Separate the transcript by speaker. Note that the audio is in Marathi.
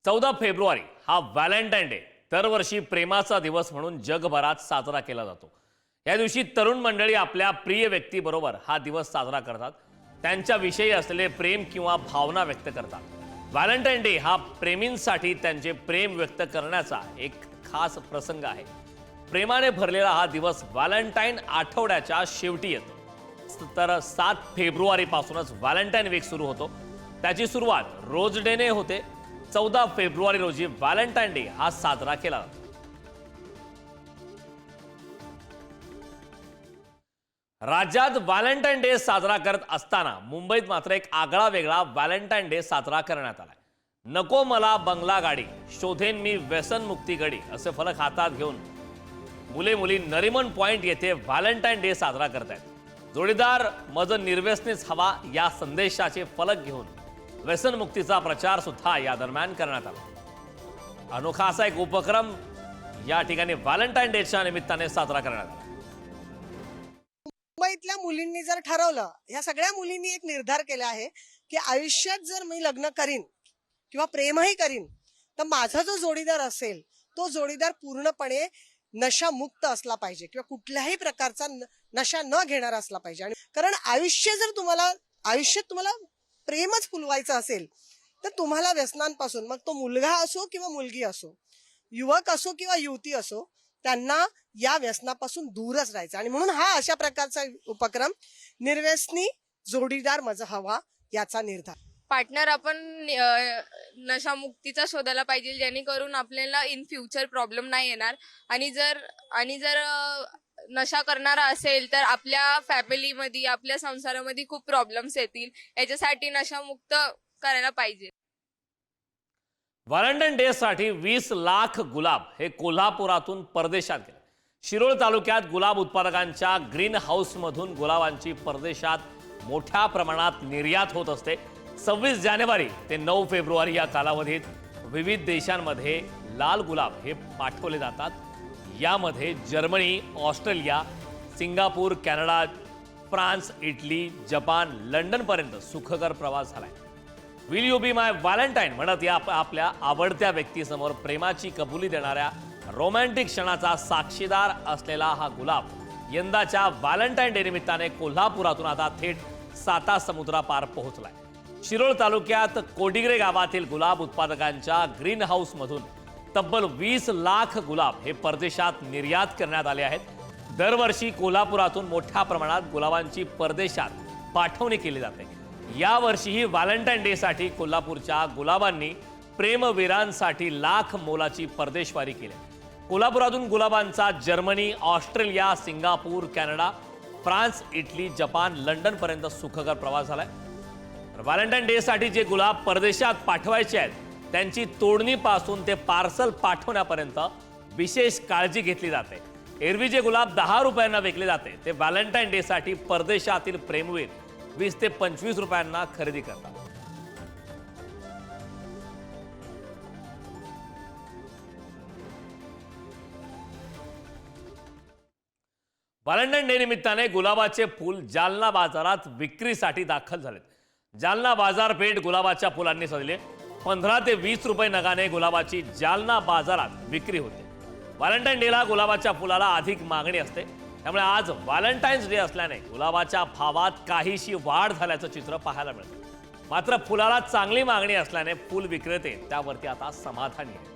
Speaker 1: 14 फेब्रुवारी हा व्हॅलेंटाईन डे दरवर्षी प्रेमाचा दिवस म्हणून जगभरात साजरा केला जातो। या दिवशी तरुण मंडळी आपल्या प्रिय व्यक्तीबरोबर हा दिवस साजरा करतात, त्यांच्याविषयी असलेले प्रेम किंवा भावना व्यक्त करतात। व्हॅलेंटाईन डे हा प्रेमींसाठी त्यांचे प्रेम व्यक्त करण्याचा एक खास प्रसंग आहे। प्रेमाने भरलेला हा दिवस व्हॅलेंटाईन आठवड्याच्या शेवटी येतो। तर 7 फेब्रुवारी पासूनच व्हॅलेंटाईन वीक सुरू होतो। त्याची सुरुवात रोज डेने होते। 14 फेब्रुवारी रोजी व्हॅलेंटाईन डे हा साजरा केला जातो। राज्यात व्हॅलेंटाईन डे साजरा करत असताना मुंबईत मात्र एक आगळा वेगळा व्हॅलेंटाईन डे साजरा करण्यात आलाय। नको मला बंगला गाडी, शोधेन मी व्यसनमुक्ती गडी असे फलक हातात घेऊन मुले मुली नरिमन पॉइंट येथे व्हॅलेंटाईन डे साजरा करतायत। जोडीदार मज निर्व्यसनीच हवा या संदेशाचे फलक घेऊन व्यसनमुक्तीचा प्रचार सुद्धा या दरम्यान करण्यात आला। अनोखा असा एक उपक्रम या ठिकाणी व्हॅलेंटाईन डेच्या निमित्ताने साजरा करण्यात आला।
Speaker 2: मुंबईतल्या मुलींनी जर ठरवलं, ह्या सगळ्या मुलींनी एक निर्धार केला आहे की आयुष्यात जर मी लग्न करीन किंवा प्रेमही करीन तर माझा जो जोडीदार असेल तो जोडीदार पूर्णपणे नशामुक्त असला पाहिजे किंवा कुठल्याही प्रकारचा नशा न घेणारा असला पाहिजे। आणि कारण आयुष्यात तुम्हाला प्रेमच फुलवायचं असेल तर तुम्हाला व्यसनांपासून, मग तो मुलगा असो किंवा मुलगी असो, युवक असो किंवा युवती असो, त्यांना या व्यसनापासून दूरच राहायचं। आणि म्हणून हा अशा प्रकारचा उपक्रम निर्व्यसनी जोडीदार मज हवा याचा निर्धार।
Speaker 3: पार्टनर आपण नशामुक्तीचा शोधायला पाहिजे, जेणेकरून आपल्याला इन फ्युचर प्रॉब्लेम नाही येणार। आणि जर नशा करणारा असेल तर आपल्या फॅमिलीमध्ये, आपल्या संसारामध्ये खूप प्रॉब्लेम्स येतील। याच्यासाठी नशामुक्त करायला पाहिजे।
Speaker 1: व्हॅलेंटाईन डे साठी 20 लाख गुलाब हे कोल्हापुरातून परदेशात गेले। शिरोळ तालुक्यात गुलाब उत्पादकांच्या ग्रीन हाऊस मधून गुलाबांची परदेशात मोठ्या प्रमाणात निर्यात होत असते। 26 जानेवारी ते 9 फेब्रुवारी या कालावधीत विविध देशांमध्ये लाल गुलाब हे पाठवले जातात। यामध्ये Germany, Australia, Singapore, Canada, France, Italy, Japan, London पर्यंत सुखकर प्रवास झालाय। Will you be my Valentine म्हणत या आपल्या आवडत्या व्यक्तीसमोर प्रेमाची कबुली देणाऱ्या रोमॅन्टिक क्षणाचा साक्षीदार असलेला हा गुलाब यंदाच्या व्हॅलेंटाईन डे निमित्ताने कोल्हापुरातून आता थेट साता समुद्रापार पोहोचलाय। शिरोळ तालुक्यात कोडिग्रे गावातील गुलाब उत्पादकांच्या ग्रीन हाऊस मधून तब्बल 20 लाख गुलाब हे परदेशात निर्यात करण्यात आले आहेत। दरवर्षी कोल्हापुरातून मोठ्या प्रमाणात गुलाबांची परदेशात पाठवणी केली जाते। यावर्षीही व्हॅलेंटाईन डे साठी कोल्हापूरच्या गुलाबांनी प्रेमवीरांसाठी लाख मोलाची परदेशवारी केली। कोल्हापुरातून गुलाबांचा Germany, Australia, Singapore, Canada, France, Italy, Japan, London पर्यंत सुखकर प्रवास झालाय। व्हॅलेंटाईन डे साठी जे गुलाब परदेशात पाठवायचे आहेत त्यांची तोडणीपासून ते पार्सल पाठवण्यापर्यंत विशेष काळजी घेतली जाते। एरवी जे गुलाब 10 रुपयांना विकले जाते ते व्हॅलेंटाईन डे साठी परदेशातील प्रेमवीर 20 ते 25 रुपयांना खरेदी करतात। व्हॅलेंटाईन डे निमित्ताने गुलाबाचे फूल जालना बाजारात विक्रीसाठी दाखल झालेत। जालना बाजारपेठ गुलाबाच्या फुलांनी सजले। 15 ते 20 रुपये नगाने गुलाबाची जालना बाजारात विक्री होते। व्हॅलेंटाईन डेला गुलाबाच्या फुलाला अधिक मागणी असते, त्यामुळे आज व्हॅलेंटाईन्स डे असल्याने गुलाबाच्या भावात काहीशी वाढ झाल्याचं चित्र पाहायला मिळतं। मात्र फुलाला चांगली मागणी असल्याने फुल विक्रेते त्यावरती आता समाधानी आहेत।